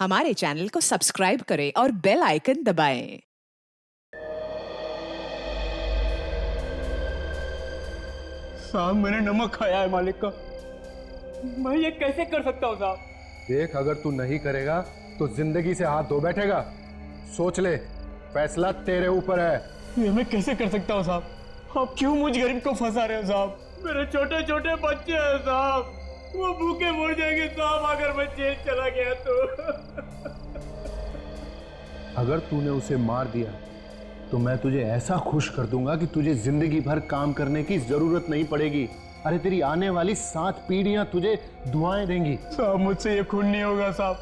हमारे चैनल को सब्सक्राइब करें और बेल आइकन दबाएं। साहब मैंने नमक खाया है मालिक का। मैं ये कैसे कर सकता हूँ साहब? देख, अगर तू नहीं करेगा तो जिंदगी से हाथ धो बैठेगा। सोच ले, फैसला तेरे ऊपर है। ये मैं कैसे कर सकता हूँ साहब? आप क्यों मुझ गरीब को फंसा रहे हो साहब? मेरे छोटे छोटे बच्चे हैं साहब, वो भूखे मर जाएंगे साहब अगर मैं जेल चला गया तो। अगर तूने उसे मार दिया तो मैं तुझे ऐसा खुश कर दूंगा कि तुझे जिंदगी भर काम करने की जरूरत नहीं पड़ेगी। अरे तेरी आने वाली 7 पीढ़ियां तुझे दुआएं देंगी। साहब मुझसे ये खून नहीं होगा साहब।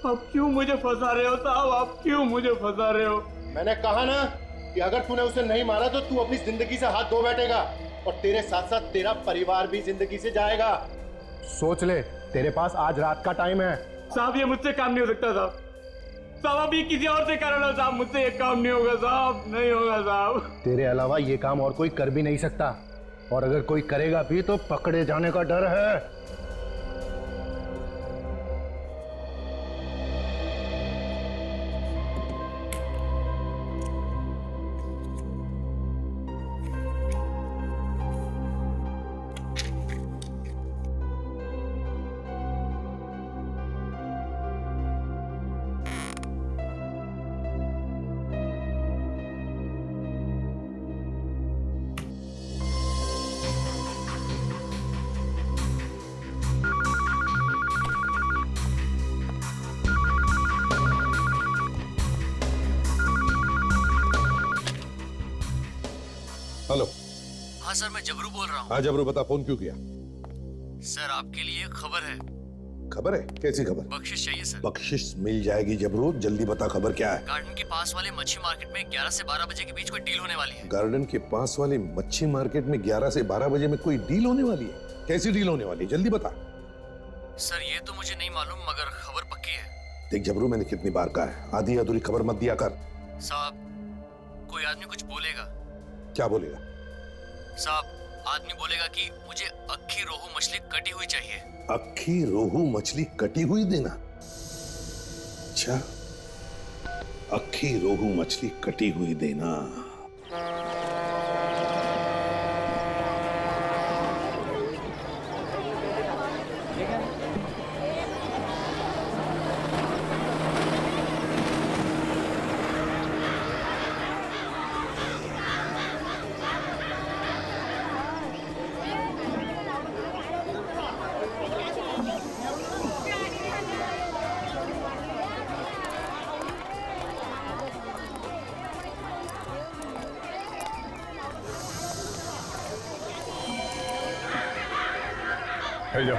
आप क्यों मुझे फंसा रहे हो साहब? आप क्यों मुझे फंसा रहे हो? मैंने कहा ना कि अगर तूने उसे नहीं मारा तो तू अपनी जिंदगी से हाथ धो बैठेगा और तेरे साथ साथ तेरा परिवार भी जिंदगी से जाएगा। सोच ले, तेरे पास आज रात का टाइम है। साहब ये मुझसे काम नहीं हो सकता साहब। साहब आप ये किसी और से कर लो साहब, मुझसे ये काम नहीं होगा साहब, नहीं होगा साहब। तेरे अलावा ये काम और कोई कर भी नहीं सकता, और अगर कोई करेगा भी तो पकड़े जाने का डर है। हेलो। हाँ सर, मैं जबरू बोल रहा हूँ। हाँ जबरू, बता, फोन क्यों किया? सर आपके लिए एक खबर है। खबर है? कैसी खबर? बख्शिश चाहिए सर। बख्शिश मिल जाएगी जबरू, जल्दी बता खबर क्या है। गार्डन के पास वाले मच्छी मार्केट में 11 से 12 बजे के बीच कोई डील होने वाली है। गार्डन के पास वाली मच्छी मार्केट में 11 से 12 बजे में कोई डील होने वाली है? कैसी डील होने वाली है, जल्दी बता। सर ये तो मुझे नहीं मालूम, मगर खबर पक्की है। देख जबरू, मैंने कितनी बार कहा है, आधी अधूरी खबर मत दिया कर। साहब कोई आदमी कुछ बोलेगा। क्या बोलेगा? साहब आदमी बोलेगा कि मुझे अक्खी रोहू मछली कटी हुई चाहिए। अक्खी रोहू मछली कटी हुई देना? अच्छा, अक्खी रोहू मछली कटी हुई देना। जाओ।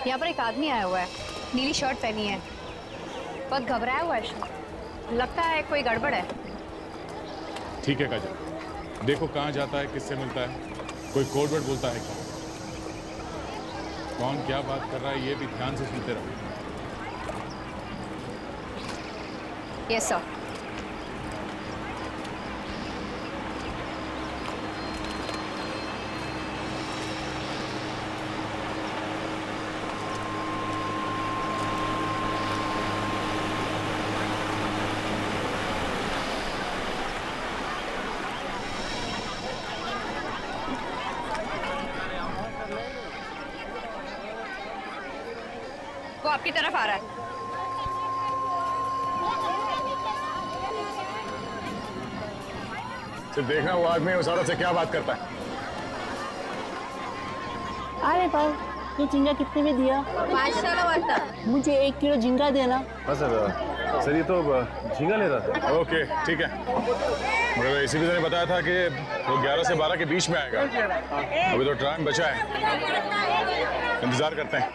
यहाँ पर एक आदमी आया हुआ है, नीली शर्ट पहनी है, बहुत घबराया हुआ है, लगता है कोई गड़बड़ है। ठीक है काजल, देखो कहाँ जाता है, किससे मिलता है, कोई कोड वर्ड बोलता है क्या, कौन क्या बात कर रहा है, ये भी ध्यान से सुनते रहो। Yes sir. वो आपकी तरफ आ रहा है। सिर्फ देखना वो आदमी उस औरत से क्या बात करता है। अरे भाई, ये झींगा कितने में दिया? 500 का वाटता। मुझे 1 किलो झींगा देना। हाँ सर ये तो झींगा ले रहा था। ओके ठीक है, मगर इसी ने बताया था कि वो 11 से 12 के बीच में आएगा। अभी तो टाइम बचा है, इंतजार करते हैं।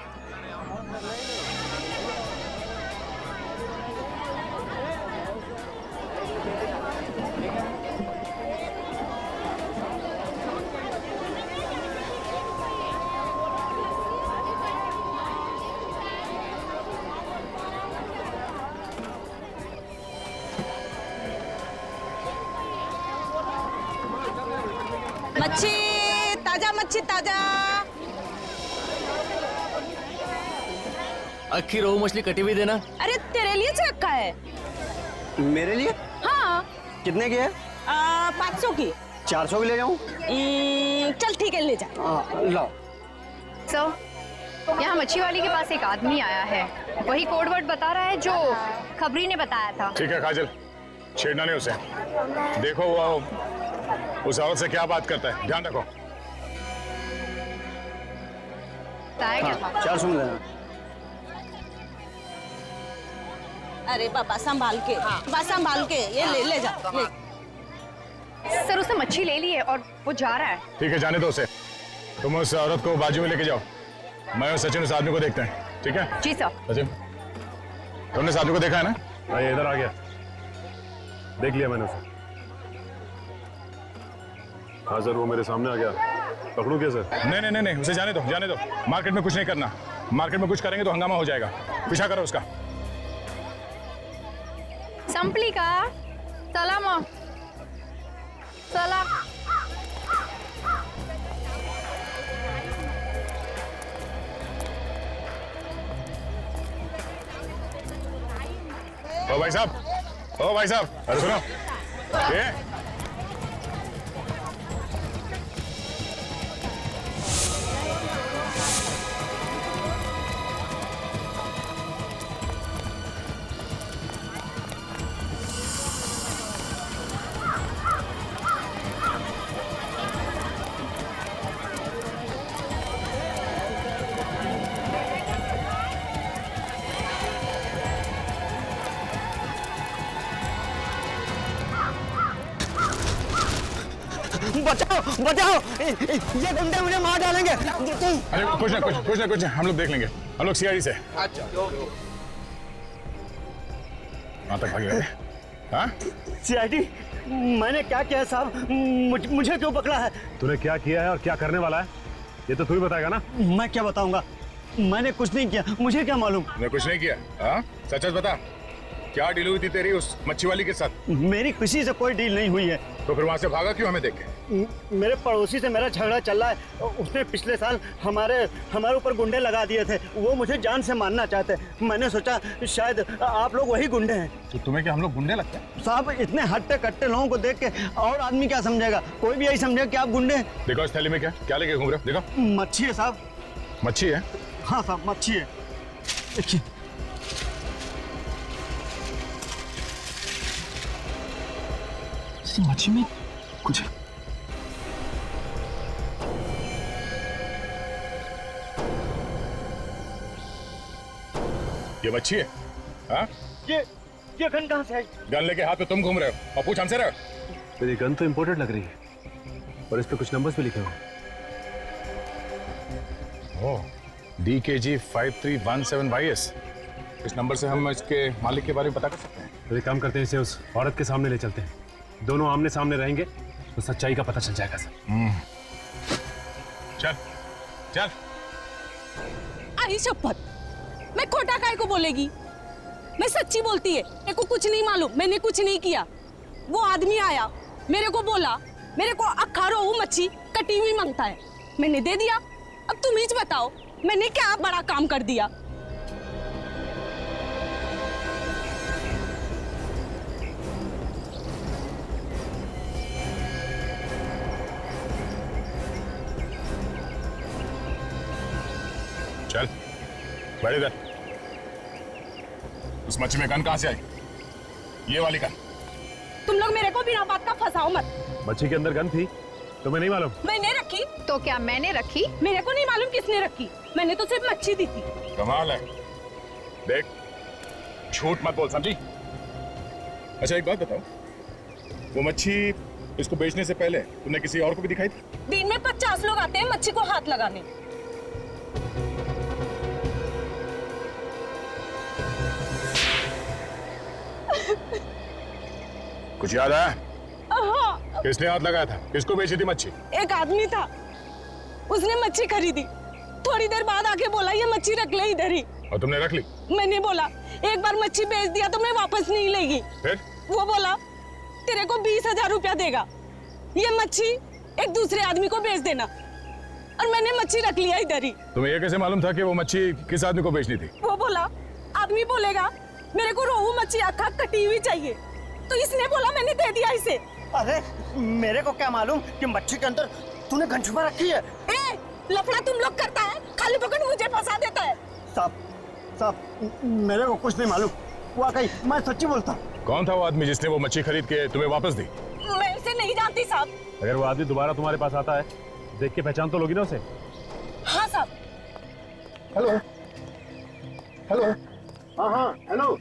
मच्छी ताजा। अक्खी रोहू मछली कटी हुई देना। अरे तेरे लिए से रखा है। मेरे लिए हाँ। कितने की है? 500 की। 400 की ले जाऊं? चल ठीक है, ले जा। लाओ। सर, यहाँ मच्छी वाली के पास एक आदमी आया है, वही कोड वर्ड बता रहा है जो खबरी ने बताया था। ठीक है काजल, छेड़ना नहीं उसे। देखो वो उस औरत से क्या बात करता है, ध्यान रखो। 400 में लेना। अरे बाबा संभाल के, संभाल के, ये ले जा ले। सर, उसने मच्छी ले ली है और वो जा रहा है। ठीक है, जाने दो उसे। तुम उस औरत को बाजू में लेके जाओ, मैं और सचिन उस आदमी को देखते हैं। ठीक है जी सर। सचिन, तुमने इस आदमी को देखा है ना? हाँ, ये इधर आ गया, देख लिया मैंने उसे। हाँ सर, वो मेरे सामने आ गया। पकड़ूं क्या सर? नहीं, उसे जाने दो, जाने दो। मार्केट में कुछ नहीं करना, मार्केट में कुछ करेंगे तो हंगामा हो जाएगा। पीछा करो उसका। संपलिका, सलाम। सलाम। ओ भाई साहब, अरे सुनो, ये बचाओ, ये गुंडे मुझे मार डालेंगे। अरे कुछ ना, हम लोग देख लेंगे। हम लोग सीआईडी से। अच्छा, वहां तक भागे। हाँ? सीआईडी? मैंने क्या किया साहब? मुझे क्यों पकड़ा है? तूने क्या किया है और क्या करने वाला है, ये तो तू ही बताएगा ना। मैं क्या बताऊंगा? मैंने कुछ नहीं किया, मुझे क्या मालूम? तूने कुछ नहीं किया? हाँ, सच बता, क्या डील हुई थी तेरी उस मच्छी वाली के साथ? मेरी किसी से कोई डील नहीं हुई है। तो फिर वहां से भागा क्यों हमें देख के? मेरे पड़ोसी से मेरा झगड़ा चल रहा है। उसने पिछले साल हमारे ऊपर गुंडे लगा दिए थे। वो मुझे जान से मारना चाहते। मैंने सोचा शायद आप लोग वही गुंडे हैं। तो तुम्हें क्या हम लोग गुंडे लगते हैं? साहब, इतने हट्टे कट्टे लोगों को देख के और आदमी क्या समझेगा? कोई भी यही समझेगा कि आप गुंडे हैं। देखो इस थैली में क्या लेके घूम रहे हो? देखो, मच्छी है साहब। मच्छी है? हाँ साहब, मच्छी है। देखिए, मच्छी में कुछ है। ये मच्छी है? हाँ? ये गन कहाँ से आई? गन लेके हाथ में तुम घूम रहे हो और पूछ हमसे रहे हो? मेरी गन तो इम्पोर्टेड लग रही है और इस पे कुछ नंबर्स भी लिखे हुए हैं। DKG 5317YS। इस नंबर से हम इसके मालिक के बारे में पता कर सकते हैं। तो एक काम करते हैं, इसे उस औरत के सामने ले चलते हैं, दोनों आमने सामने रहेंगे तो सच्चाई का पता चल जाएगा सर। चल। आई शपथ, मैं खोटा काय को बोलेगी? मैं सच्ची बोलती है। मेरे को कुछ नहीं मालूम, मैंने कुछ नहीं किया। वो आदमी आया, मेरे को बोला मेरे को अक्खा रोहू मच्छी कटी हुई मांगता है, मैंने दे दिया। अब तुम ही बताओ मैंने क्या बड़ा काम कर दिया? चल बैठ इधर। उस मच्छी में गन कहाँ से आई? ये वाली गन? तुम लोग मेरे को बिना बात का फंसाओ मत। मच्छी के अंदर गन थी, तुम्हें नहीं मालूम? मैंने रखी। तो क्या मैंने रखी? मेरे को नहीं मालूम किसने रखी, मैंने तो सिर्फ मच्छी दी थी। कमाल है। देख, झूठ मत बोल, समझी? अच्छा एक बात बताओ, वो मच्छी इसको बेचने से पहले तुमने किसी और को भी दिखाई थी? दिन में 50 लोग आते हैं मच्छी को हाथ लगाने। कुछ याद आया? हाँ। किसने हाथ लगाया था? किसको बेची थी मच्छी? एक आदमी था, उसने मच्छी खरीदी, थोड़ी देर बाद आके बोला ये मच्छी रख ले इधर ही। और तुमने रख ली? मैंने बोला एक बार मच्छी बेच दिया तो मैं वापस नहीं लेगी। फिर? वो बोला तेरे को 20,000 रुपया देगा। ये मच्छी एक दूसरे आदमी को बेच देना। और मैंने मच्छी रख लिया इधर ही। तुम्हें ये कैसे मालूम था कि वो मच्छी किस आदमी को बेचनी थी? वो बोला, आदमी बोलेगा मेरे को रोहू मच्छी अखा कटी हुई चाहिए, तो इसने बोला, मैंने दे दिया इसे। अरे मेरे को क्या मालूम कि मच्छी के अंदर तूने गन छुपा रखी है। ए, लफड़ा तुम लोग करता है, खाली पकड़ मुझे फंसा देता है। साहब मेरे को कुछ नहीं मालूम, वाकई मैं सच्ची बोलता हूँ। कौन था वो आदमी जिसने वो मच्छी खरीद के तुम्हें वापस दी? मैं इसे नहीं जानती साहब। अगर वो आदमी दोबारा तुम्हारे पास आता है, देख के पहचान तो लोगी ना उसे? हाँ साहब। हेलो हेलो, हाँ हेलो।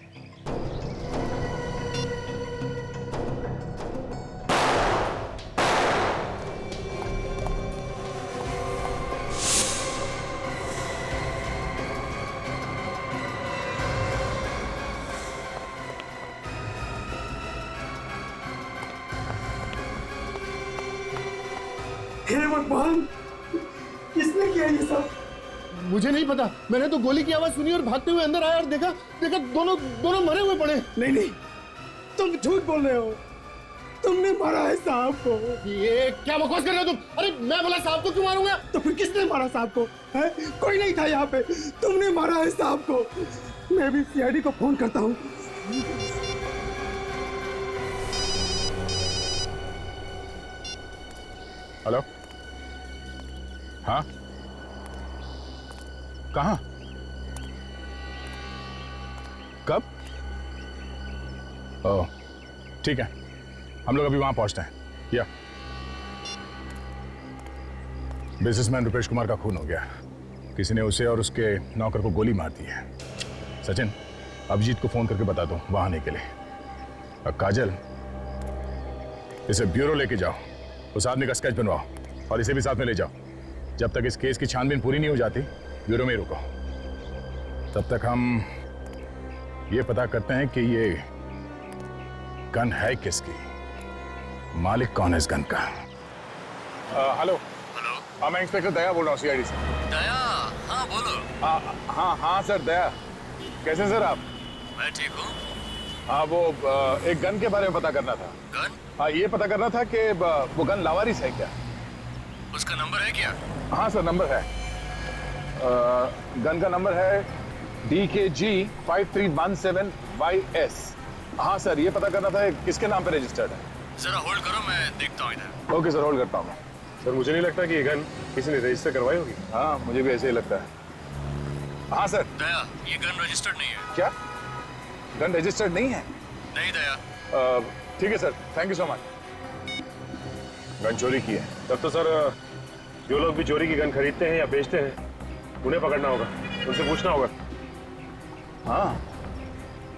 हे भगवान, किसने किया ये सब? मुझे नहीं पता, मैंने तो गोली की आवाज सुनी और भागते हुए अंदर आया और देखा दोनों मरे हुए पड़े। नहीं, तुम झूठ बोल रहे हो, तुमने मारा है साहब को। ये क्या बकवास कर रहे हो तुम? अरे मैं बोला साहब को क्यों मारूंगा? तो फिर किसने मारा साहब को? है? कोई नहीं था यहाँ पे, तुमने मारा है साहब को। मैं भी सीआईडी को फोन करता हूँ। हेलो, हाँ, कहाँ, कब? ओह, ठीक है, हम लोग अभी वहां पहुंचते हैं। या बिजनेसमैन रुपेश कुमार का खून हो गया। किसी ने उसे और उसके नौकर को गोली मार दी है। सचिन, अभिजीत को फोन करके बता दो वहां आने के लिए। और काजल, इसे ब्यूरो लेके जाओ, उस आदमी का स्केच बनवाओ और इसे भी साथ में ले जाओ। जब तक इस केस की छानबीन पूरी नहीं हो जाती, ब्यूरो में ही रुको। तब तक हम ये पता करते हैं कि ये गन है किसकी, मालिक कौन है इस गन का। हेलो, हाँ मैं इंस्पेक्टर दया बोल रहा हूँ सीआईडी से। दया, हाँ बोलो। हाँ सर, दया। कैसे सर आप? मैं ठीक हूँ। हाँ वो एक गन के बारे में पता करना था। गन? हाँ ये पता करना था कि वो गन लावारिस है क्या? उसका नंबर है क्या? हाँ सर, नंबर है। गन का नंबर है DKG 5317YS। हाँ सर, ये पता करना था किसके नाम पे रजिस्टर्ड है। जरा होल्ड करो, मैं देखता हूँ इधर। ओके सर, होल्ड करता हूँ मैं। सर मुझे नहीं लगता कि ये गन किसी ने रजिस्टर करवाई होगी। हाँ मुझे भी ऐसे ही लगता है। हाँ सर। दया, ये गन रजिस्टर्ड नहीं है। क्या? गन रजिस्टर्ड नहीं है? नहीं दया। ठीक है sir, thank you so much. Gun चोरी की है। तब तो सर जो लोग भी चोरी की गन खरीदते हैं या बेचते हैं, उन्हें पकड़ना होगा, उनसे पूछना होगा। हाँ,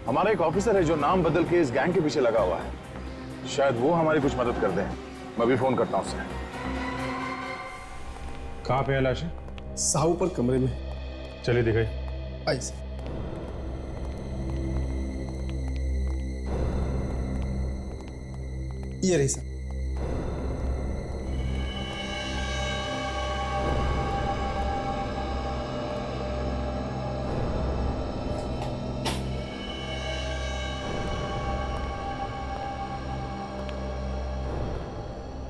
हमारा एक ऑफिसर है जो नाम बदल के इस गैंग के पीछे लगा हुआ है। शायद वो हमारी कुछ मदद कर दें। मैं भी फोन करता हूँ उससे। कहाँ पे है लाशें? साहू पर कमरे में। चलिए दिखाई। आई सर। ये रही सर।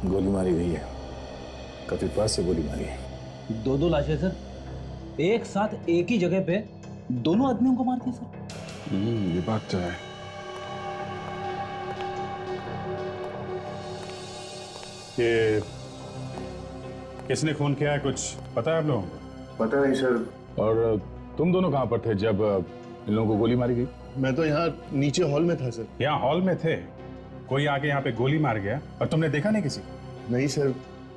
गोली मारी गई है, कथित पास से गोली मारी है। दो लाशें सर, एक साथ एक ही जगह पे दोनों आदमियों को मार दिया सर। ये बात तो है। ये किसने खून किया है, कुछ पता है आप लोगों को? पता नहीं सर। और तुम दोनों कहाँ पर थे जब इन लोगों को गोली मारी गई? मैं तो यहाँ नीचे हॉल में था सर। यहाँ हॉल में थे, कोई आके यहाँ पे गोली मार गया और तुमने देखा नहीं किसी? नहीं सर।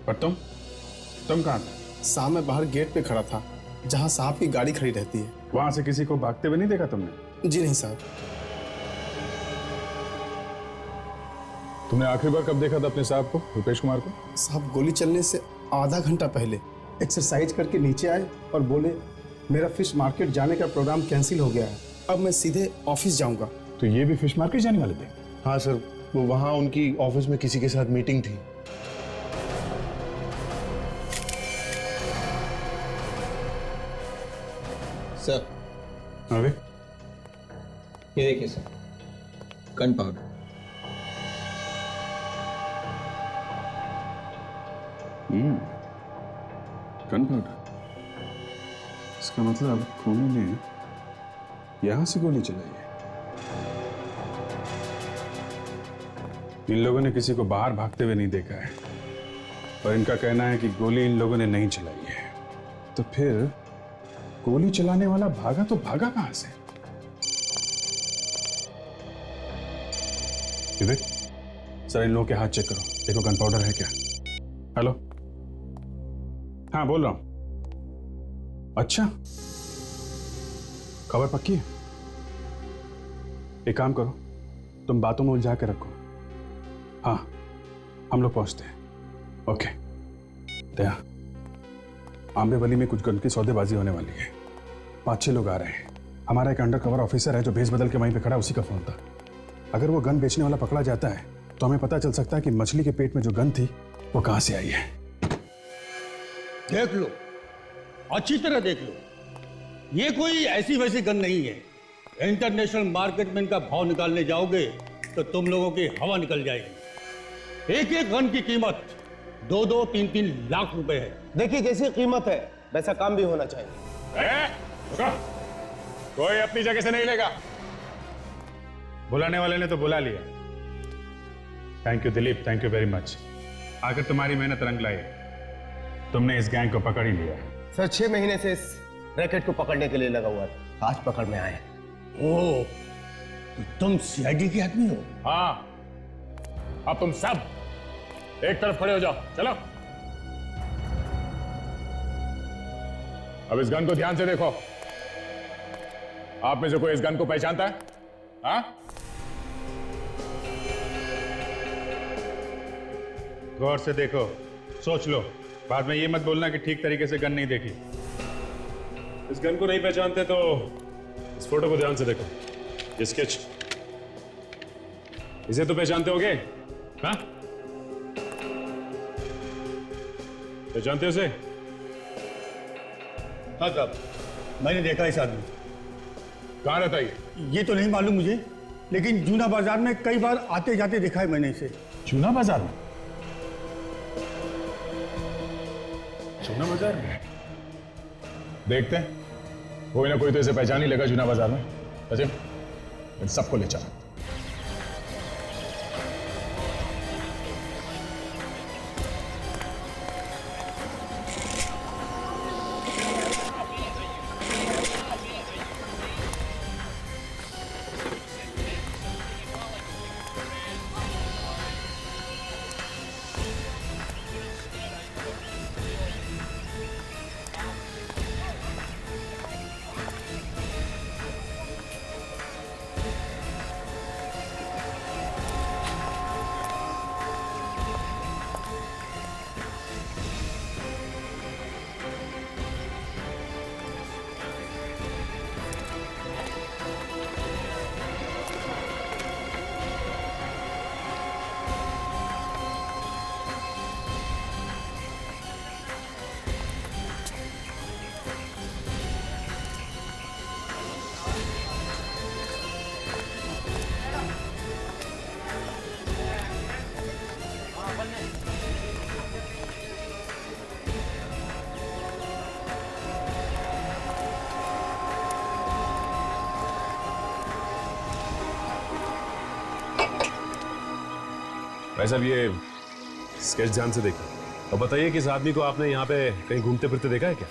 पर तुम कहाँ थे? साहब मैं बाहर गेट पे खड़ा था, जहाँ साहब की गाड़ी खड़ी रहती है। वहां से किसी को भागते हुए नहीं देखा तुमने? जी नहीं साहब। तुमने आखिरी बार कब देखा था अपने साहब को, रुपेश कुमार को? साहब गोली चलने से आधा घंटा पहले एक्सरसाइज करके नीचे आए और बोले मेरा फिश मार्केट जाने का प्रोग्राम कैंसिल हो गया है, अब मैं सीधे ऑफिस जाऊंगा। तो ये भी फिश मार्केट जाने वाले थे? हाँ सर, वो वहाँ उनकी ऑफिस में किसी के साथ मीटिंग थी। सर अरे ये देखिए sir, gun powder. Gun powder. इसका मतलब कोनी ने यहां से गोली चलाई है। इन लोगों ने किसी को बाहर भागते हुए नहीं देखा है और इनका कहना है कि गोली इन लोगों ने नहीं चलाई है। तो फिर गोली चलाने वाला भागा तो भागा कहां से? विवेक, सर इन लोगों के हाथ चेक करो, देखो गन पाउडर है क्या। हेलो, हाँ बोल रहा हूं। अच्छा, खबर पक्की है? एक काम करो, तुम बातों में उलझा के रखो। हाँ, हम लोग पहुंचते हैं। ओके। दया, आंबेवली में कुछ गन की सौदेबाजी होने वाली है। 5-6 लोग आ रहे हैं। हमारा एक अंडर कवर ऑफिसर है जो भेस बदल के वहीं पे खड़ा, उसी का फोन था। अगर वो गन बेचने वाला पकड़ा जाता है तो हमें पता चल सकता है कि मछली के पेट में जो गन थी वो कहां से आई है। देख लो, अच्छी तरह देख लो, ये कोई ऐसी वैसी गन नहीं है। इंटरनेशनल मार्केट में इनका भाव निकालने जाओगे तो तुम लोगों की हवा निकल जाएगी। एक एक गन की कीमत 2-2, 3-3 लाख रुपए है। देखिए जैसी कीमत है वैसा काम भी होना चाहिए। कोई अपनी जगह से नहीं लेगा। बुलाने वाले ने तो बुला लिया। Thank you Dilip, thank you very much. आखिर तुम्हारी मेहनत रंग लाई, तुमने इस गैंग को पकड़ ही लिया। सर 6 महीने से इस रैकेट को पकड़ने के लिए लगा हुआ था, आज पकड़ में आए। ओह, तो तुम सीआईडी के आदमी हो? हाँ, अब तुम सब एक तरफ खड़े हो जाओ। चलो, अब इस गन को ध्यान से देखो। आप में से कोई इस गन को पहचानता है? हाँ? गौर से देखो, सोच लो, बाद में ये मत बोलना कि ठीक तरीके से गन नहीं देखी। इस गन को नहीं पहचानते तो इस फोटो को ध्यान से देखो, ये स्केच, इसे तो पहचानते होगे? हाँ, पहचानते हो उसे? हाँ साहब, मैंने देखा इस आदमी। कहाँ रहता है ये तो नहीं मालूम मुझे, लेकिन जूना बाजार में कई बार आते जाते देखा है मैंने इसे। जूना बाजार में? जूना बाजार में देखते हैं, कोई ना कोई तो इसे पहचान ही लेगा जूना बाजार में। सचिन, इन सबको ले चल। भाई साहब, ये स्केच ध्यान से देखो और बताइए कि इस आदमी को आपने यहाँ पे कहीं घूमते फिरते देखा है क्या?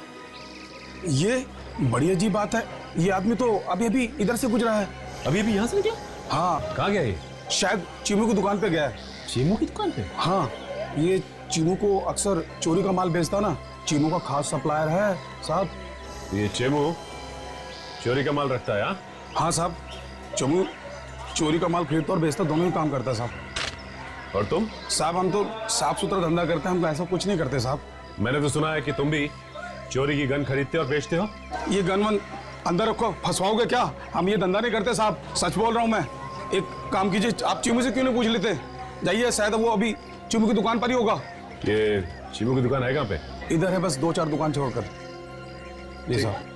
ये बड़ी अजीब बात है। ये आदमी तो अभी अभी इधर से गुजरा है। अभी अभी यहाँ से निकला? हाँ। कहाँ गया ये? शायद चीमू की दुकान पे गया है। चीमू की दुकान पे? हाँ, ये चीमू को अक्सर चोरी का माल बेचता ना, चीमू का खास सप्लायर है साहब। ये चीमू चोरी का माल रखता है? हाँ हाँ साहब, चीमू चोरी का माल खरीदता और बेचता, दोनों ही काम करता है साहब। और तुम? साहब हम तो साफ सुथरा धंधा करते हैं, हम ऐसा कुछ नहीं करते साहब। मैंने तो सुना है कि तुम भी चोरी की गन खरीदते और बेचते हो। ये गन वन अंदर रखो, फंसवाओगे क्या? हम ये धंधा नहीं करते साहब, सच बोल रहा हूँ मैं। एक काम कीजिए, आप चीमू से क्यों नहीं पूछ लेते? जाइए, शायद वो अभी चीमू की दुकान पर ही होगा। ये चीमू की दुकान है कहाँ पे? इधर है, बस 2-4 दुकान छोड़कर। जी साहब।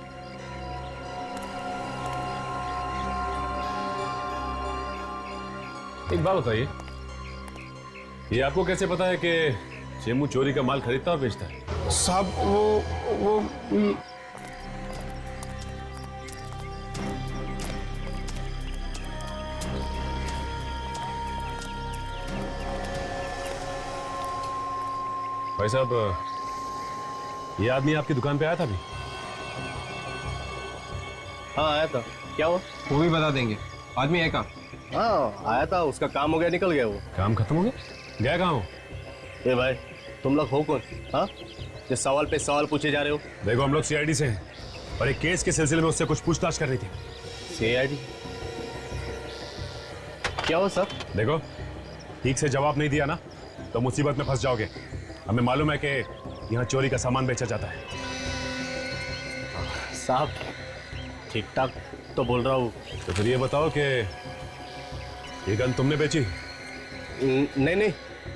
एक बात बताइए, ये आपको कैसे पता है कि चेमू चोरी का माल खरीदता और बेचता है। साहब वो भाई साहब, ये आदमी आपकी दुकान पे आया था अभी? हाँ आया था। क्या हुआ? वो भी बता देंगे। आदमी है कहाँ? हाँ आया था, उसका काम हो गया, निकल गया वो। काम खत्म हो गया? गया कहाँ हो? ए भाई, तुम लोग हो कौन? हाँ, ये सवाल पे सवाल पूछे जा रहे हो। देखो, हम लोग सीआईडी से हैं और एक केस के सिलसिले में उससे कुछ पूछताछ कर रही थी। सीआईडी? क्या हुआ सर? देखो, ठीक से जवाब नहीं दिया ना तो मुसीबत में फंस जाओगे। हमें मालूम है कि यहाँ चोरी का सामान बेचा जाता है। साहब ठीक ठाक तो बोल रहा हूँ। तो फिर ये बताओ कि ये गन तुमने बेची? नहीं नहीं,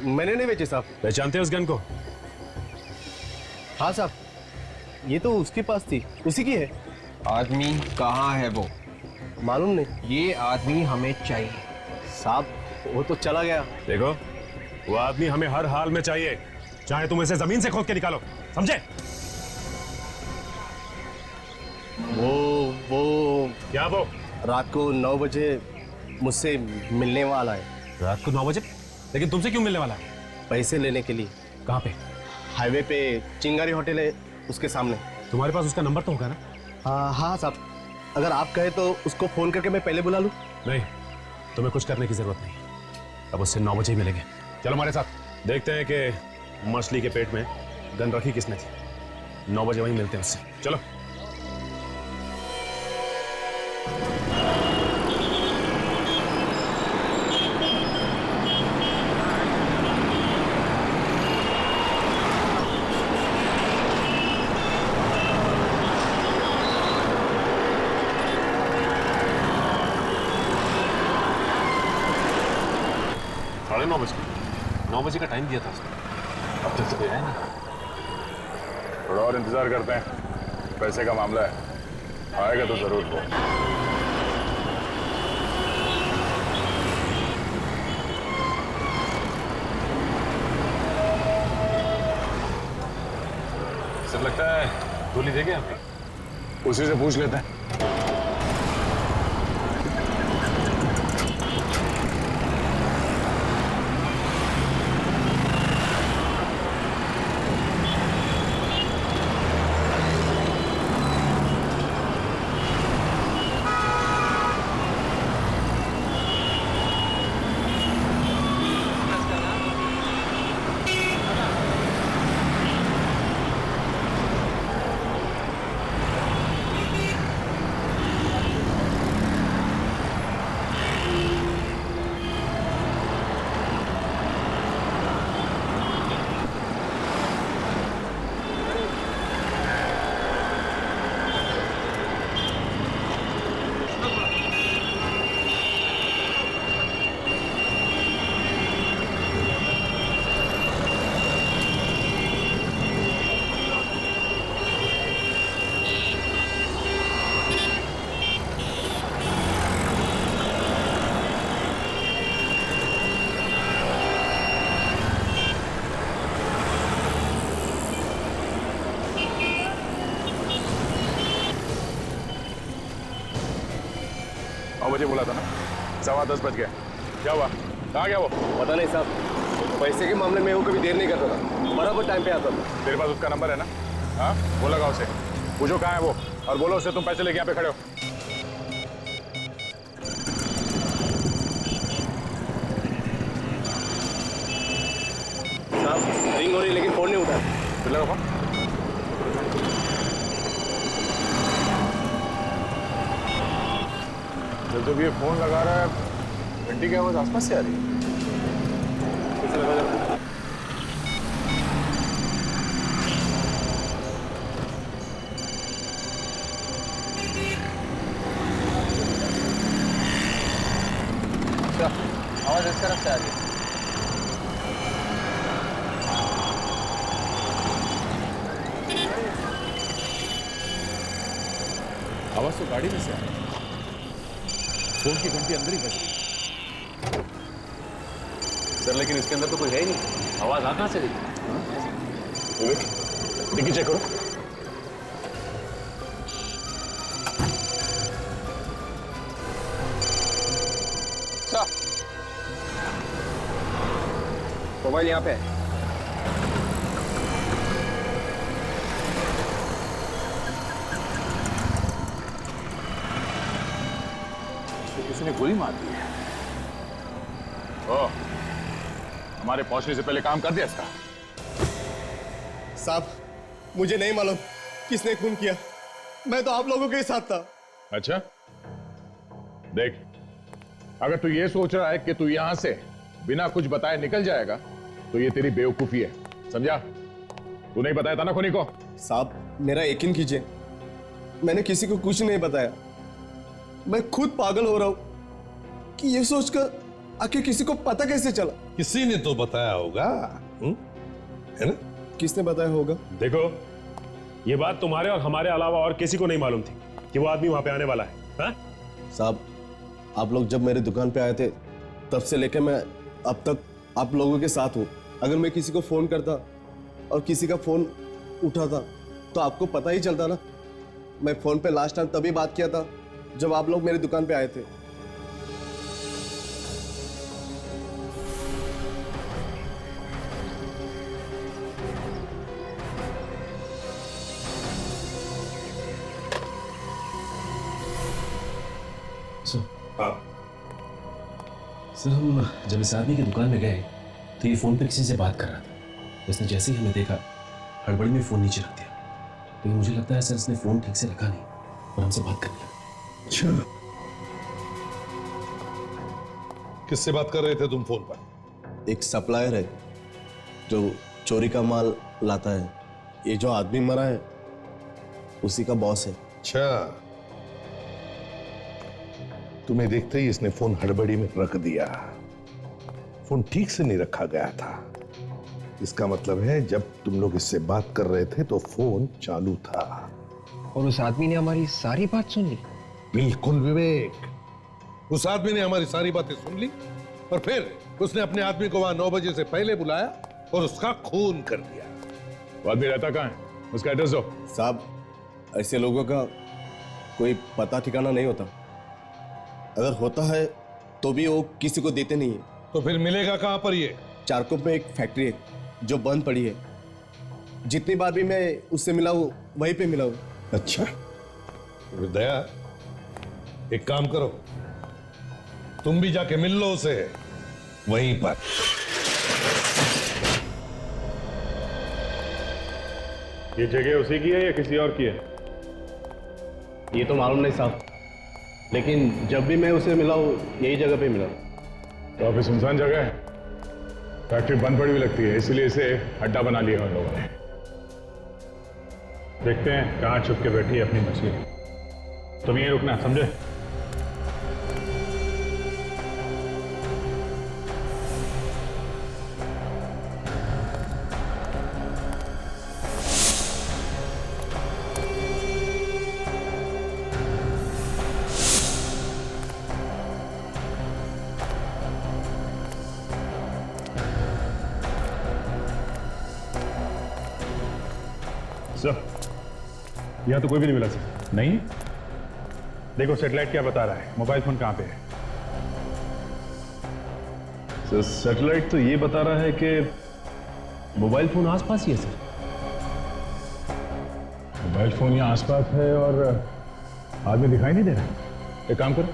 मैंने नहीं बेची साहब। पहचानते हो उस गन को? हाँ साहब, ये तो उसके पास थी, उसी की है। आदमी कहाँ है वो? मालूम नहीं। ये आदमी हमें चाहिए। साहब वो तो चला गया। देखो, वो आदमी हमें हर हाल में चाहिए, चाहे तुम इसे जमीन से खोद के निकालो, समझे? वो क्या वो? रात को 9 बजे मुझसे मिलने वाला है। रात को 9 बजे? लेकिन तुमसे क्यों मिलने वाला है? पैसे लेने के लिए। कहाँ पे? हाईवे पे चिंगारी होटल है, उसके सामने। तुम्हारे पास उसका नंबर तो होगा ना? हाँ साहब, अगर आप कहे तो उसको फोन करके मैं पहले बुला लूं। नहीं, तुम्हें कुछ करने की जरूरत नहीं। अब उससे 9 बजे ही मिलेंगे। चलो हमारे साथ, देखते हैं कि मछली के पेट में गन रखी किसने थी। 9 बजे वहीं मिलते हैं उससे। चलो। साढ़े 9 बजे? 9 बजे का टाइम दिया था उसने, अब तक तो कोई आया नहीं। थोड़ा और इंतजार करते हैं, पैसे का मामला है, आएगा तो जरूर वो। सब लगता है गोली देंगे आप? उसी से पूछ लेते हैं। बजे बोला था ना, 10:15 बज गया। क्या हुआ? कहाँ गया वो? पता नहीं साहब, पैसे के मामले में वो कभी देर नहीं करता था, बराबर टाइम पे आता था। तेरे पास उसका नंबर है ना? हाँ, वो लगा उसे, पूछो कहाँ है वो और बोलो उसे तुम पैसे लेके यहाँ पे खड़े हो। साहब रिंग हो रही लेकिन फोन नहीं उठा। फिर लगा फोन। जब ये फोन लगा रहा है, घंटी की आवाज आसपास से आ रही है। अच्छा, आवाज इस तरफ से आ रही है। आवाज तो गाड़ी में से आ रही है, फोन की घंटी अंदर ही बज रही है। सर लेकिन इसके अंदर तो कोई है ही नहीं, आवाज आ कहां से रही? विवेक, डिक्की चेक करो। मोबाइल यहाँ पे है। किसी ने गोली मार दी है। ओह, हमारे पहुंचने से पहले काम कर दिया इसका। साहब, मुझे नहीं मालूम किसने खून किया, मैं तो आप लोगों के साथ था। अच्छा, देख, अगर तू ये सोच रहा है कि तू यहां से बिना कुछ बताए निकल जाएगा तो ये तेरी बेवकूफी है, समझा? तू नहीं बताया था ना खुनी को? साहब, मेरा यकीन कीजिए, मैंने किसी को कुछ नहीं बताया। मैं खुद पागल हो रहा हूं कि ये सोचकर आखिर किसी को पता कैसे चला। किसी ने तो बताया होगा, है ना? किसने बताया होगा? देखो, ये बात तुम्हारे और हमारे अलावा और किसी को नहीं मालूम थी कि वो आदमी वहां पे आने वाला है। हा? साहब, आप लोग जब मेरे दुकान पे आए थे तब से लेकर मैं अब तक आप लोगों के साथ हूं। अगर मैं किसी को फोन करता और किसी का फोन उठाता तो आपको पता ही चलता ना। मैं फोन पे लास्ट टाइम तभी बात किया था जब आप लोग मेरी दुकान पे आए थे। सर, हम जब इस आदमी की दुकान में गए तो ये फोन पे किसी से बात कर रहा था। इसने जैसे ही हमें देखा, हड़बड़ी में फोन नीचे रख दिया। लेकिन मुझे लगता है सर इसने फोन ठीक से रखा नहीं और हमसे बात करने लगा। अच्छा, किससे बात कर रहे थे तुम फोन पर? एक सप्लायर है जो चोरी का माल लाता है। ये जो आदमी मरा है उसी का बॉस है। अच्छा, तुम्हें देखते ही इसने फोन हड़बड़ी में रख दिया। फोन ठीक से नहीं रखा गया था। इसका मतलब है जब तुम लोग इससे बात कर रहे थे तो फोन चालू था। और उस आदमी ने हमारी सारी बात सुन ली। बिल्कुल विवेक, उस आदमी ने हमारी सारी बातें सुन ली और फिर उसने अपने आदमी को वहां 9 बजे से पहले बुलाया और उसका खून कर दिया। वो आदमी रहता कहाँ है? उसका एड्रेस दो। साहब, ऐसे लोगों का कोई पता ठिकाना नहीं होता। अगर होता है तो भी वो किसी को देते नहीं है। तो फिर मिलेगा कहां पर ये? चारकोप में एक फैक्ट्री है जो बंद पड़ी है। जितनी बार भी मैं उससे मिला हूं वहीं पे मिला हूं। अच्छा, दया, एक काम करो, तुम भी जाके मिल लो उसे वहीं पर। ये जगह उसी की है या किसी और की है? ये तो मालूम नहीं साहब, लेकिन जब भी मैं उसे मिला हूं यही जगह पे मिला। तो ऑफिस सुनसान जगह है, फैक्ट्री बंद पड़ी हुई लगती है, इसलिए इसे अड्डा बना लिया उन लोगों ने। देखते हैं कहाँ छुप के बैठी है अपनी मछली। तुम यहीं रुकना, समझे? सर, यहाँ तो कोई भी नहीं मिला सर। नहीं? देखो सैटेलाइट क्या बता रहा है, मोबाइल फोन कहाँ पे है? सर, सैटेलाइट तो ये बता रहा है कि मोबाइल फोन आसपास ही है सर। मोबाइल फोन यहाँ आसपास है और आदमी दिखाई नहीं दे रहा। एक काम करो,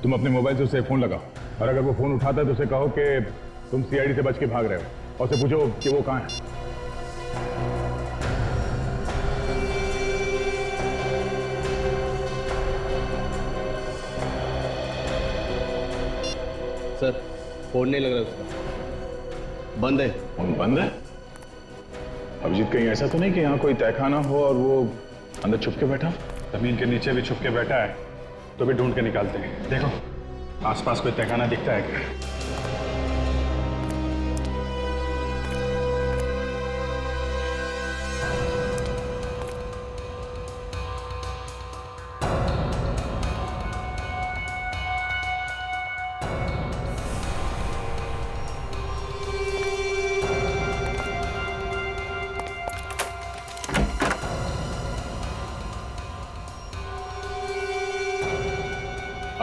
तुम अपने मोबाइल से उसे फोन लगाओ और अगर वो फोन उठाता है तो उसे कहो कि तुम सीआईडी से बच के भाग रहे हो और उसे पूछो कि वो कहाँ है। सर, फोन नहीं लग रहा उसका, बंद है। फोन बंद है? अभिजीत, कहीं ऐसा तो नहीं कि यहाँ कोई तहखाना हो और वो अंदर छुप के बैठा? जमीन के नीचे भी छुप के बैठा है तो भी ढूंढ के निकालते हैं। देखो आसपास कोई तहखाना दिखता है क्या?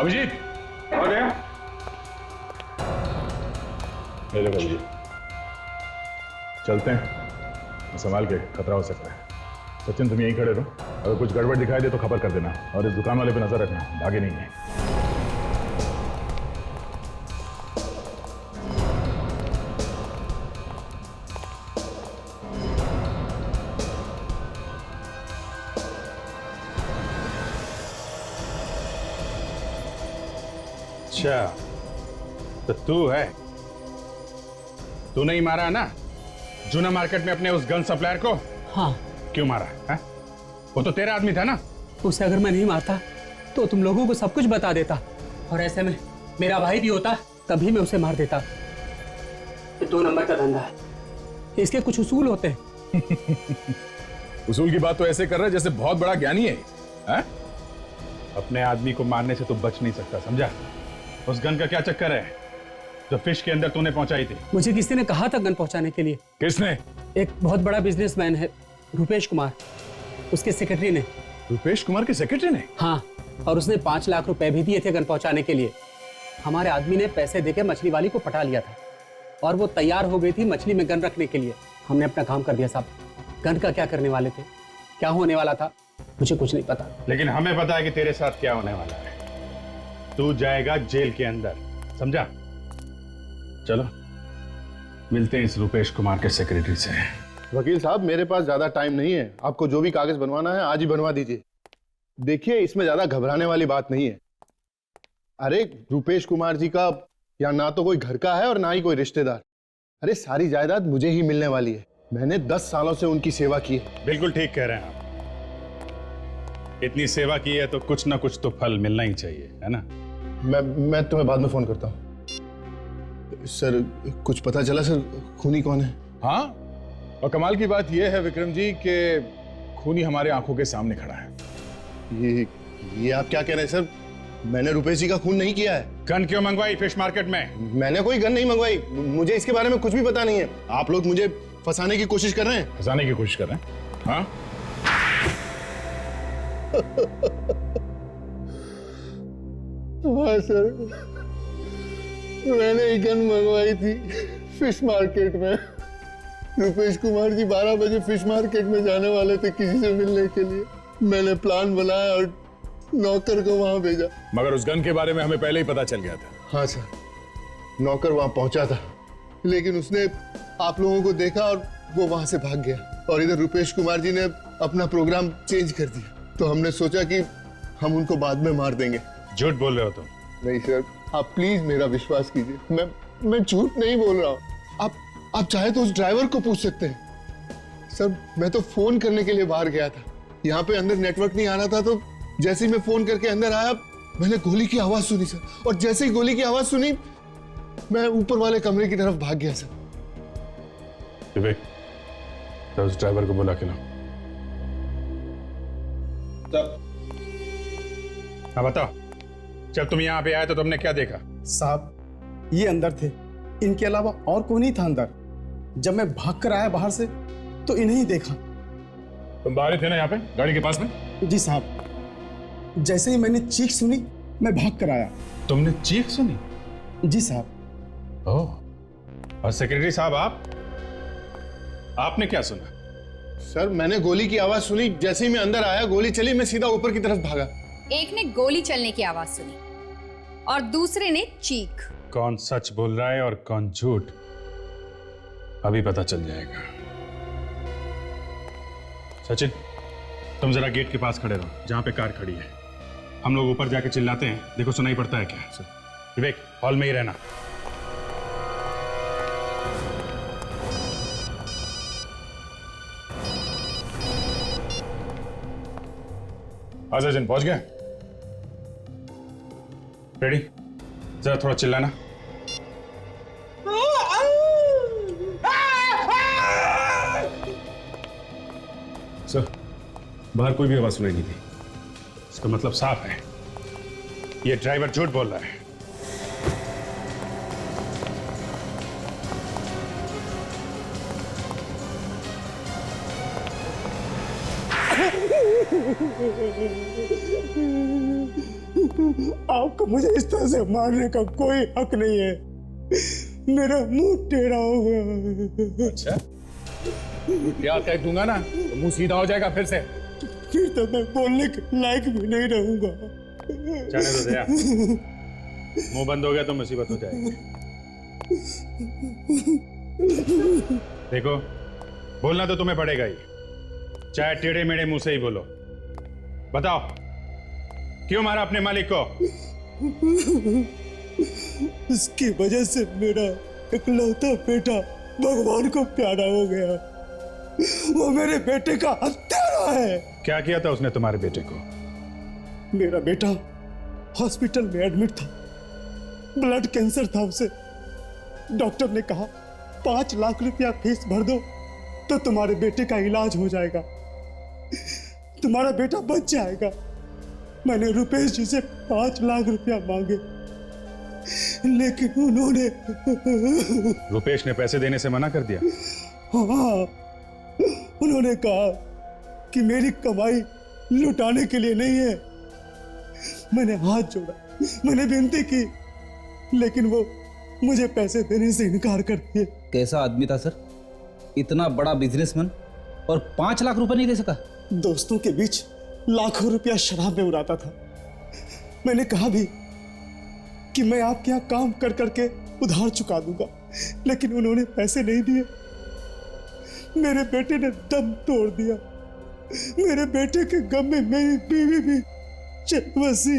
अभिजीत आ गया। ले लो अभिजीत, चलते हैं, संभाल के, खतरा हो सकता है। सचिन तुम यहीं खड़े रहो, अगर कुछ गड़बड़ दिखाई दे तो खबर कर देना, और इस दुकान वाले पे नजर रखना, भागे नहीं है। अच्छा, तो तू है, तू नहीं मारा है ना जूना मार्केट में अपने उस गन सप्लायर को? हाँ। क्यों मारा है? वो तो तेरा आदमी था ना। उसे अगर मैं नहीं मारता तो तुम लोगों को सब कुछ बता देता, और ऐसे में मेरा भाई भी होता तभी मैं उसे मार देता। ये 2 नंबर का धंधा है, इसके कुछ उसूल होते हैं। उसूल की बात तो ऐसे कर रहा है जैसे बहुत बड़ा ज्ञानी है, है? अपने आदमी को मारने से तो बच नहीं सकता, समझा? उस गन का क्या चक्कर है जो फिश के अंदर तूने पहुंचाई थी? मुझे किसी ने कहा था गन पहुंचाने के लिए। किसने? एक बहुत बड़ा बिजनेसमैन है, रुपेश कुमार, उसके सेक्रेटरी ने। रुपेश कुमार के सेक्रेटरी ने? हाँ, और उसने 5 लाख रुपए भी दिए थे गन पहुंचाने के लिए। हमारे आदमी ने पैसे देके मछली वाली को पटा लिया था, और वो तैयार हो गई थी मछली में गन रखने के लिए। हमने अपना काम कर दिया साहब। गन का क्या करने वाले थे, क्या होने वाला था, मुझे कुछ नहीं पता। लेकिन हमें पता है कि तेरे साथ क्या होने वाला है। तू जाएगा जेल के अंदर, समझा? चलो मिलते हैं इस रुपेश कुमार के सेक्रेटरी से। वकील साहब, मेरे पास ज्यादा टाइम नहीं है, आपको जो भी कागज बनवाना है आज ही बनवा दीजिए। देखिए, इसमें ज्यादा घबराने वाली बात नहीं है। अरे रुपेश कुमार जी का या ना तो कोई घर का है और ना ही कोई रिश्तेदार। अरे सारी जायदाद मुझे ही मिलने वाली है, मैंने 10 सालों से उनकी सेवा की है। बिल्कुल ठीक कह रहे हैं आप, इतनी सेवा की है तो कुछ ना कुछ तो फल मिलना ही चाहिए, है ना? मैं तुम्हें बाद में फोन करता हूँ। सर, कुछ पता चला सर, खूनी कौन है? हाँ, और कमाल की बात यह है विक्रम जी कि खूनी हमारे आंखों के सामने खड़ा है। ये आप क्या कह रहे हैं सर? मैंने रुपेश जी का खून नहीं किया है। गन क्यों मंगवाई फिश मार्केट में? मैंने कोई गन नहीं मंगवाई, मुझे इसके बारे में कुछ भी पता नहीं है। आप लोग मुझे फंसाने की कोशिश कर रहे हैं। फंसाने की कोशिश कर रहे हैं? हाँ? हाँ सर, मैंने एक गन मंगवाई थी फिश मार्केट में। रुपेश कुमार जी 12 बजे फिश मार्केट में जाने वाले थे किसी से मिलने के लिए। मैंने प्लान बनाया और नौकर को वहां भेजा। मगर उस गन के बारे में हमें पहले ही पता चल गया था। हाँ सर, नौकर वहां पहुंचा था, लेकिन उसने आप लोगों को देखा और वो वहां से भाग गया। और इधर रुपेश कुमार जी ने अपना प्रोग्राम चेंज कर दिया, तो हमने सोचा कि हम उनको बाद में मार देंगे। झूठ बोल रहे हो तुम? नहीं सर, आप प्लीज मेरा विश्वास कीजिए, मैं झूठ नहीं बोल रहा हूँ। आप चाहे तो उस ड्राइवर को पूछ सकते हैं। सर, मैं तो फोन करने के लिए बाहर गया था, यहाँ पे अंदर नेटवर्क नहीं आ रहा था, तो जैसे ही मैं फोन करके अंदर आया मैंने गोली की आवाज सुनी सर, और जैसे ही गोली की आवाज सुनी मैं ऊपर वाले कमरे की तरफ भाग गया सर। तो उस ड्राइवर को बुला के लाओ। हाँ बताओ, जब तुम यहाँ पे आए तो तुमने क्या देखा? साहब, ये अंदर थे, इनके अलावा और कोई नहीं था अंदर। जब मैं भागकर आया बाहर से तो इन्हें ही देखा। तुम बाहर थे ना यहाँ पे गाड़ी के पास में? जी साहब, जैसे ही मैंने चीख सुनी मैं भाग कर आया। तुमने चीख सुनी? जी साहब। ओह, और सेक्रेटरी साहब आपने क्या सुना? सर, मैंने गोली की आवाज सुनी, जैसे ही मैं अंदर आया गोली चली, मैं सीधा ऊपर की तरफ भागा। एक ने गोली चलने की आवाज सुनी और दूसरे ने चीख। कौन सच बोल रहा है और कौन झूठ, अभी पता चल जाएगा। सचिन, तुम जरा गेट के पास खड़े रहो जहां पे कार खड़ी है। हम लोग ऊपर जाके चिल्लाते हैं, देखो सुनाई पड़ता है क्या। विवेक, हॉल में ही रहना। हाँ सचिन, पहुंच गए? रेडी? जरा थोड़ा चिल्लाना। सर, बाहर कोई भी आवाज सुनाई नहीं थी। इसका मतलब साफ है, ये ड्राइवर झूठ बोल रहा है। आपको मुझे इस तरह से मारने का कोई हक नहीं है। मेरा मुंह टेढ़ा हो गया। अच्छा, क्या कह दूंगा ना तो मुंह सीधा हो जाएगा फिर से। फिर तो मैं बोलने के लायक भी नहीं रहूंगा। जाने दो दया, मुंह बंद हो गया तो मुसीबत हो जाएगी। देखो, बोलना तो तुम्हें पड़ेगा ही, चाहे टेढ़े मेढ़े मुंह से ही बोलो। बताओ, क्यों मारा अपने मालिक को? इसकी वजह से मेरा इकलौता बेटा भगवान को प्यारा हो गया। वो मेरे बेटे का हत्यारा है। क्या किया था उसने तुम्हारे बेटे को? मेरा बेटा हॉस्पिटल में एडमिट था, ब्लड कैंसर था उसे। डॉक्टर ने कहा 5 लाख रुपया फीस भर दो तो तुम्हारे बेटे का इलाज हो जाएगा, तुम्हारा बेटा बच जाएगा। मैंने रुपेश जी से 5 लाख रुपया मांगे, लेकिन उन्होंने रुपेश ने पैसे देने से मना कर दिया? हाँ, उन्होंने कहा कि मेरी कमाई लुटाने के लिए नहीं है। मैंने हाथ जोड़ा, मैंने विनती की, लेकिन वो मुझे पैसे देने से इनकार कर दिए। कैसा आदमी था सर? इतना बड़ा बिजनेसमैन और 5 लाख रुपए नहीं दे सका? दोस्तों के बीच लाखों रुपया शराब में उड़ाता था। मैंने कहा भी कि मैं आपके यहाँ काम कर करके उधार चुका दूंगा, लेकिन उन्होंने पैसे नहीं दिए। मेरे बेटे ने दम तोड़ दिया। मेरे बेटे के गम में मेरी बीवी भी चल बसी।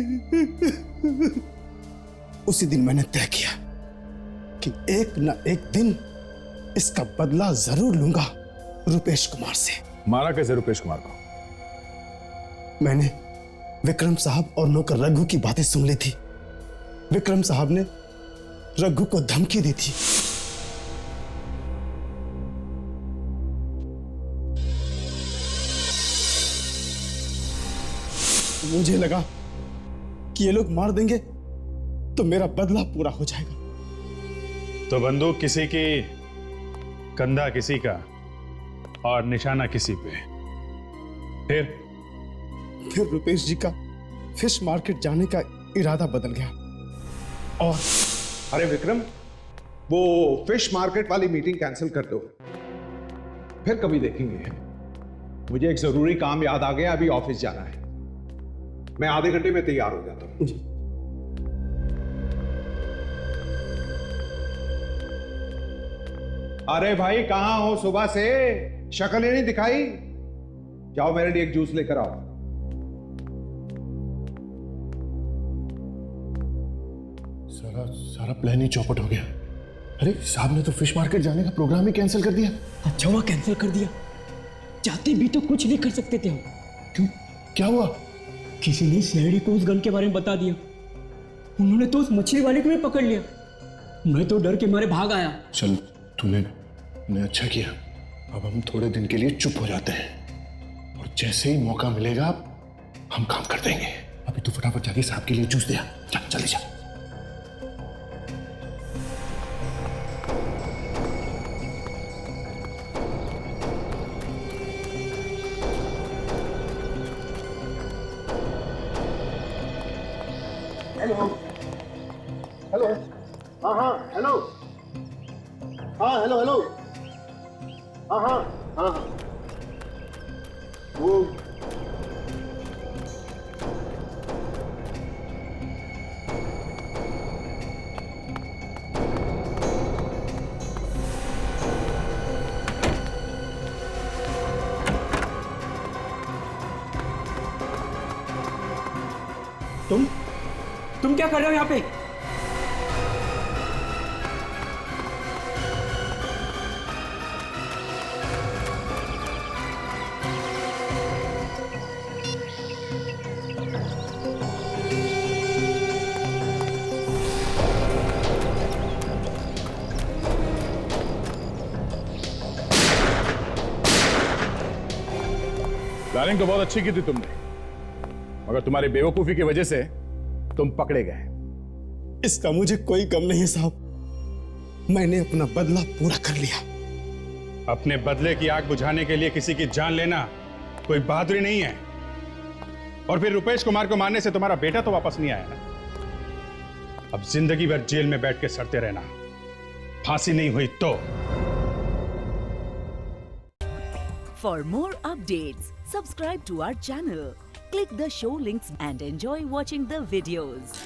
उसी दिन मैंने तय किया कि एक न एक दिन इसका बदला जरूर लूंगा रुपेश कुमार से। मारा कैसे रुपेश कुमार को? मैंने विक्रम साहब और नौकर रघु की बातें सुन ली थी। विक्रम साहब ने रघु को धमकी दी थी। मुझे लगा कि ये लोग मार देंगे तो मेरा बदला पूरा हो जाएगा। तो बंदूक किसी की, कंधा किसी का और निशाना किसी पे। फिर रुपेश जी का फिश मार्केट जाने का इरादा बदल गया। और अरे विक्रम, वो फिश मार्केट वाली मीटिंग कैंसिल कर दो, फिर कभी देखेंगे। मुझे एक जरूरी काम याद आ गया, अभी ऑफिस जाना है। मैं आधे घंटे में तैयार हो जाता हूं। अरे भाई, कहां हो सुबह से? शक्ल ही नहीं दिखाई। जाओ मेरे लिए एक जूस लेकर आओ। सारा प्लान ही चौपट हो गया। अरे साहब ने तो फिश मार्केट जाने का प्रोग्राम ही कैंसिल कर दिया। अच्छा हुआ कैंसिल कर दिया, चाहते भी तो कुछ भी कर सकते थे हम। क्यों, क्या हुआ? किसी ने सीआईडी को उस गन के बारे में बता दिया। उन्होंने तो उस मछली वाले को भी पकड़ लिया। मैं तो डर के मारे भाग आया। चल, तूने अच्छा किया। अब हम थोड़े दिन के लिए चुप हो जाते हैं और जैसे ही मौका मिलेगा हम काम कर देंगे। अभी तो फटाफट जाके साहब के लिए जूस दिया। चल चले जा। हेलो। हाँ हेलो। हाँ हेलो। हाँ। वो तुम क्या कर रहे हो यहाँ पे? प्लानिंग तो बहुत अच्छी की थी तुमने, मगर तुम्हारी बेवकूफी की वजह से तुम पकड़े गए। इसका मुझे कोई गम नहीं है साहब। मैंने अपना बदला पूरा कर लिया। अपने बदले की आग बुझाने के लिए किसी की जान लेना कोई बहादुरी नहीं है। और फिर रुपेश कुमार को मारने से तुम्हारा बेटा तो वापस नहीं आया ना। अब जिंदगी भर जेल में बैठ के सड़ते रहना, फांसी नहीं हुई तो। For more updates, subscribe to our channel, click the show links and enjoy watching the videos.